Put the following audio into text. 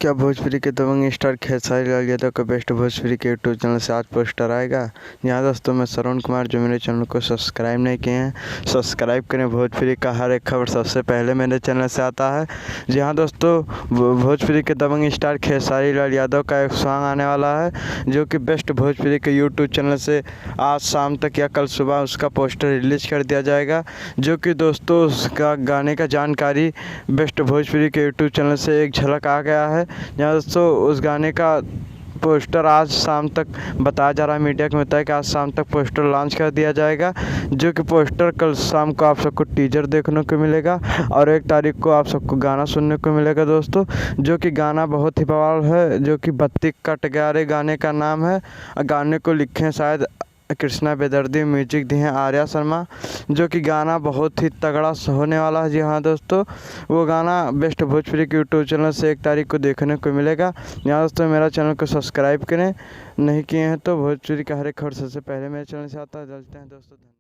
क्या भोजपुरी के दबंग स्टार खेसारी लाल यादव का बेस्ट भोजपुरी के यूट्यूब चैनल से आज पोस्टर आएगा। यहाँ दोस्तों मैं श्रवण कुमार, जो मेरे चैनल को सब्सक्राइब नहीं किए हैं सब्सक्राइब करें। भोजपुरी का हर एक खबर सबसे पहले मेरे चैनल से आता है। जी हाँ दोस्तों, भोजपुरी के दबंग स्टार खेसारी लाल यादव का एक सॉन्ग आने वाला है, जो कि बेस्ट भोजपुरी के यूट्यूब चैनल से आज शाम तक या कल सुबह उसका पोस्टर रिलीज कर दिया जाएगा। जो कि दोस्तों उसका गाने का जानकारी बेस्ट भोजपुरी के यूट्यूब चैनल से एक झलक आ गया है। यहाँ दोस्तों उस गाने का पोस्टर आज शाम तक बताया जा रहा है, मीडिया के मुताबिक आज शाम तक पोस्टर लॉन्च कर दिया जाएगा। जो कि पोस्टर कल शाम को आप सबको टीजर देखने को मिलेगा और 1 तारीख को आप सबको गाना सुनने को मिलेगा दोस्तों। जो कि गाना बहुत ही बवाल है, जो कि बत्ती कट गया रे गाने का नाम है। गाने को लिखे हैं शायद कृष्णा बेदर्दी, म्यूजिक दिए हैं आर्या शर्मा। जो कि गाना बहुत ही तगड़ा होने वाला है। जी हाँ दोस्तों, वो गाना बेस्ट भोजपुरी के यूट्यूब चैनल से 1 तारीख को देखने को मिलेगा। यहाँ दोस्तों मेरा चैनल को सब्सक्राइब करें, नहीं किए हैं तो भोजपुरी का हर एक खबर सबसे पहले मेरे चैनल से आता है। चलते हैं दोस्तों।